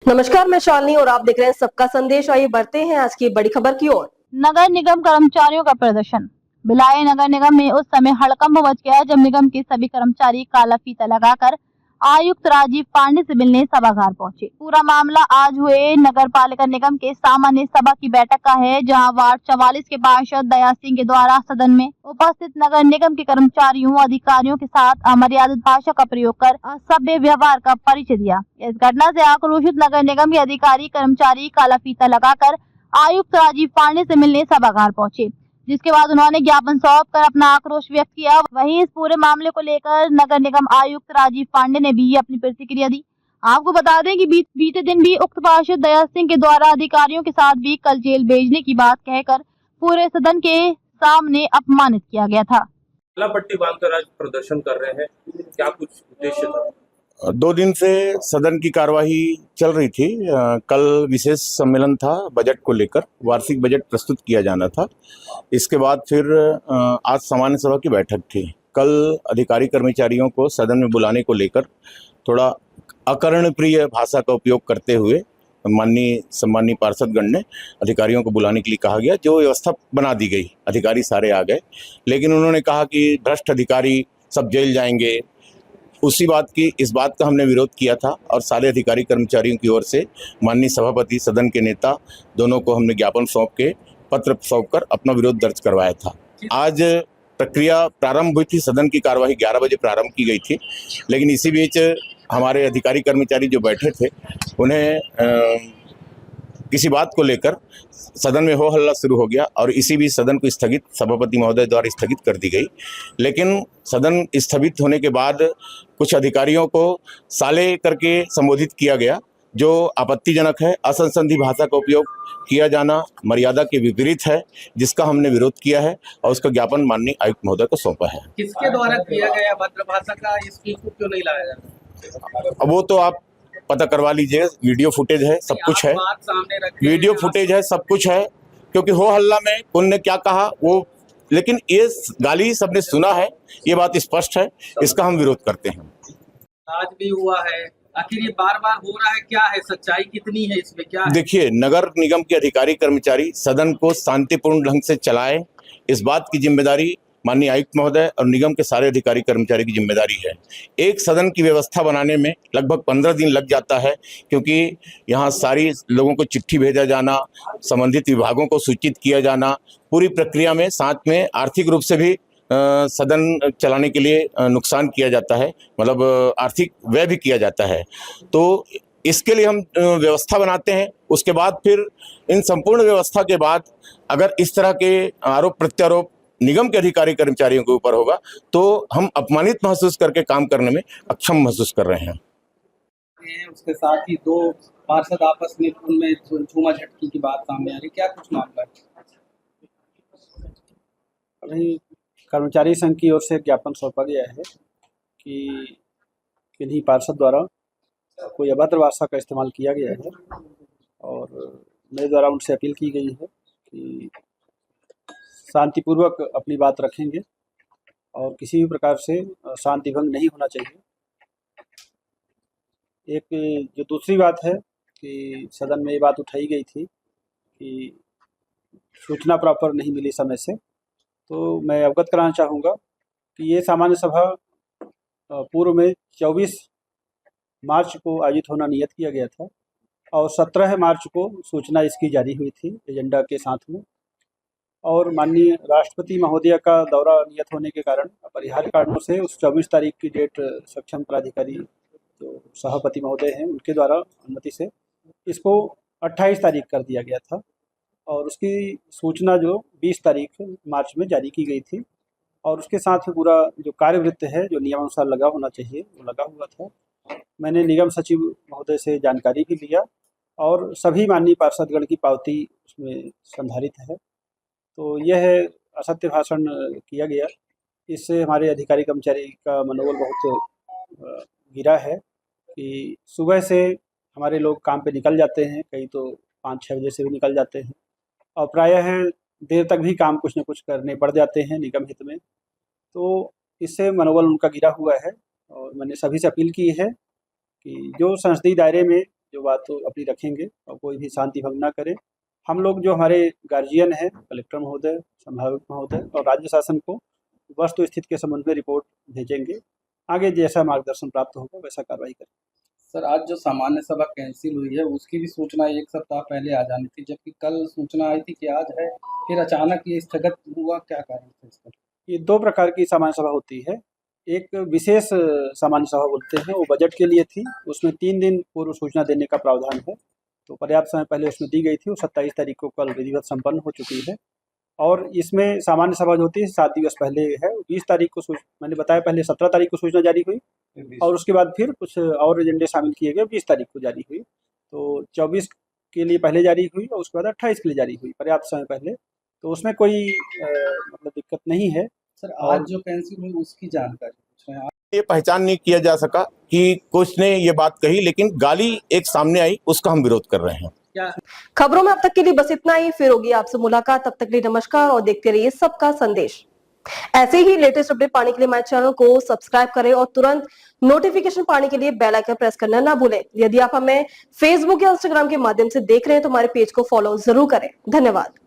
नमस्कार, मैं शालिनी और आप देख रहे हैं सबका संदेश। आइए बढ़ते हैं आज की बड़ी खबर की ओर। नगर निगम कर्मचारियों का प्रदर्शन। भिलाई नगर निगम में उस समय हड़कंप मच गया जब निगम के सभी कर्मचारी काला फीता लगाकर आयुक्त राजीव पांडे से मिलने सभागार पहुंचे। पूरा मामला आज हुए नगर पालिका निगम के सामान्य सभा की बैठक का है, जहां वार्ड 44 के पार्षद दया सिंह के द्वारा सदन में उपस्थित नगर निगम के कर्मचारियों अधिकारियों के साथ अमर्यादित भाषा का प्रयोग कर असभ्य व्यवहार का परिचय दिया। इस घटना से आक्रोशित नगर निगम के अधिकारी कर्मचारी काला फीता लगाकर आयुक्त राजीव पांडे से मिलने सभागार पहुंचे, जिसके बाद उन्होंने ज्ञापन सौंप कर अपना आक्रोश व्यक्त किया। वहीं इस पूरे मामले को लेकर नगर निगम आयुक्त राजीव पांडे ने भी अपनी प्रतिक्रिया दी। आपको बता दें कि बीते दिन भी उक्त पार्षद दया सिंह के द्वारा अधिकारियों के साथ भी कल जेल भेजने की बात कहकर पूरे सदन के सामने अपमानित किया गया था। पट्टी बांधकर आज प्रदर्शन कर रहे हैं, क्या कुछ उद्देश्य था? 2 दिन से सदन की कार्यवाही चल रही थी। कल विशेष सम्मेलन था, बजट को लेकर वार्षिक बजट प्रस्तुत किया जाना था। इसके बाद फिर आज सामान्य सभा की बैठक थी। कल अधिकारी कर्मचारियों को सदन में बुलाने को लेकर थोड़ा अकर्णप्रिय भाषा का उपयोग करते हुए सम्माननीय पार्षदगण ने अधिकारियों को बुलाने के लिए कहा गया, जो व्यवस्था बना दी गई। अधिकारी सारे आ गए, लेकिन उन्होंने कहा कि भ्रष्ट अधिकारी सब जेल जाएंगे। इस बात का हमने विरोध किया था और सारे अधिकारी कर्मचारियों की ओर से माननीय सभापति, सदन के नेता दोनों को हमने ज्ञापन सौंप के पत्र सौंपकर अपना विरोध दर्ज करवाया था। आज प्रक्रिया प्रारंभ हुई थी, सदन की कार्यवाही 11 बजे प्रारंभ की गई थी, लेकिन इसी बीच हमारे अधिकारी कर्मचारी जो बैठे थे उन्हें किसी बात को लेकर सदन में हो हल्ला शुरू हो गया और इसी बीच सदन को स्थगित सभापति महोदय द्वारा स्थगित कर दी गई। लेकिन सदन स्थगित होने के बाद कुछ अधिकारियों को साले करके संबोधित किया गया, जो आपत्तिजनक है। असंसदीय भाषा का उपयोग किया जाना मर्यादा के विपरीत है, जिसका हमने विरोध किया है और उसका ज्ञापन माननीय आयुक्त महोदय को सौंपा है। किसके द्वारा किया गया भद्र भाषा का, इसको क्यों नहीं लाया जाता? अब वो तो आप पता करवा लीजिए, वीडियो फुटेज है, सब कुछ है, वीडियो फुटेज है, सब कुछ है। क्योंकि हो हल्ला में कौन ने क्या कहा वो, लेकिन ये गाली सबने सुना है, ये बात स्पष्ट है, इसका हम विरोध करते हैं। आज भी हुआ है, आखिर ये बार बार हो रहा है, क्या है सच्चाई, कितनी है इसमें, क्या है? देखिए, नगर निगम के अधिकारी कर्मचारी सदन को शांतिपूर्ण ढंग से चलाएं, इस बात की जिम्मेदारी माननीय आयुक्त महोदय और निगम के सारे अधिकारी कर्मचारी की जिम्मेदारी है। एक सदन की व्यवस्था बनाने में लगभग 15 दिन लग जाता है, क्योंकि यहाँ सारी लोगों को चिट्ठी भेजा जाना, संबंधित विभागों को सूचित किया जाना, पूरी प्रक्रिया में साथ में आर्थिक रूप से भी सदन चलाने के लिए नुकसान किया जाता है, मतलब आर्थिक व्यय भी किया जाता है। तो इसके लिए हम व्यवस्था बनाते हैं। उसके बाद फिर इन संपूर्ण व्यवस्था के बाद अगर इस तरह के आरोप प्रत्यारोप निगम के अधिकारी कर्मचारियों के ऊपर होगा तो हम अपमानित महसूस करके काम करने में अक्षम महसूस कर रहे हैं। उसके साथ ही 2 पार्षद आपस में उनमें झूमा झटकी की बात सामने आ रही, क्या कुछ मामला है? अभी कर्मचारी संघ की ओर से ज्ञापन सौंपा गया है कि किन्हीं पार्षद द्वारा कोई अभद्र भाषा का इस्तेमाल किया गया है और मेरे द्वारा उनसे अपील की गई है कि शांतिपूर्वक अपनी बात रखेंगे और किसी भी प्रकार से शांति भंग नहीं होना चाहिए। एक जो दूसरी बात है कि सदन में ये बात उठाई गई थी कि सूचना प्रॉपर नहीं मिली समय से, तो मैं अवगत कराना चाहूँगा कि ये सामान्य सभा पूर्व में 24 मार्च को आयोजित होना नियत किया गया था और 17 मार्च को सूचना इसकी जारी हुई थी एजेंडा के साथ में, और माननीय राष्ट्रपति महोदय का दौरा नियत होने के कारण अपरिहार्य कारणों से उस 24 तारीख की डेट सक्षम प्राधिकारी जो सभापति महोदय हैं उनके द्वारा अनुमति से इसको 28 तारीख कर दिया गया था और उसकी सूचना जो 20 तारीख मार्च में जारी की गई थी और उसके साथ ही पूरा जो कार्यवृत्त है जो नियमानुसार लगा होना चाहिए वो लगा हुआ था। मैंने निगम सचिव महोदय से जानकारी भी लिया और सभी माननीय पार्षदगण की पावती उसमें संधारित है। तो यह असत्य भाषण किया गया, इससे हमारे अधिकारी कर्मचारी का मनोबल बहुत गिरा है कि सुबह से हमारे लोग काम पे निकल जाते हैं, कई तो 5-6 बजे से भी निकल जाते हैं और प्रायः देर तक भी काम कुछ न कुछ करने पड़ जाते हैं निगम हित में, तो इससे मनोबल उनका गिरा हुआ है। और मैंने सभी से अपील की है कि जो संसदीय दायरे में जो बात अपनी रखेंगे और कोई भी शांति भंग ना करे। हम लोग जो हमारे गार्जियन हैं, कलेक्टर महोदय, संभावित महोदय और राज्य शासन को वस्तु स्थिति के संबंध में रिपोर्ट भेजेंगे। आगे जैसा मार्गदर्शन प्राप्त होगा वैसा कार्रवाई करेंगे। सर, आज जो सामान्य सभा कैंसिल हुई है उसकी भी सूचना एक सप्ताह पहले आ जानी थी, जबकि कल सूचना आई थी कि आज है, फिर अचानक ये स्थगित हुआ, क्या कारण था इसका? ये दो प्रकार की सामान्य सभा होती है। एक विशेष सामान्य सभा बोलते हैं, वो बजट के लिए थी। उसमें 3 दिन पूर्व सूचना देने का प्रावधान है, तो पर्याप्त समय पहले उसमें दी गई थी। वो 27 तारीख को कल विधिवत संपन्न हो चुकी है। और इसमें सामान्य सभा जो होती है 7 दिवस पहले है। 20 तारीख को मैंने बताया पहले 17 तारीख को सूचना जारी हुई और उसके बाद फिर कुछ और एजेंडे शामिल किए गए, 20 तारीख को जारी हुई। तो 24 के लिए पहले जारी हुई और उसके बाद 28 के लिए जारी हुई, पर्याप्त समय पहले। तो उसमें कोई मतलब दिक्कत नहीं है। सर, आज जो कैंसिल हुई उसकी जानकारी पूछ रहे हैं। ये पहचान नहीं किया जा सका कि कुछ ने ये बात कही, लेकिन गाली एक सामने आई, उसका हम विरोध कर रहे हैं। खबरों में अब तक के लिए बस इतना ही। फिर होगी आपसे मुलाकात, तब तक के लिए नमस्कार और देखते रहिए सबका संदेश। ऐसे ही लेटेस्ट अपडेट पाने के लिए हमारे चैनल को सब्सक्राइब करें और तुरंत नोटिफिकेशन पाने के लिए बेल आइकन प्रेस करना ना भूलें। यदि आप हमें फेसबुक या इंस्टाग्राम के माध्यम से देख रहे हैं तो हमारे पेज को फॉलो जरूर करें। धन्यवाद।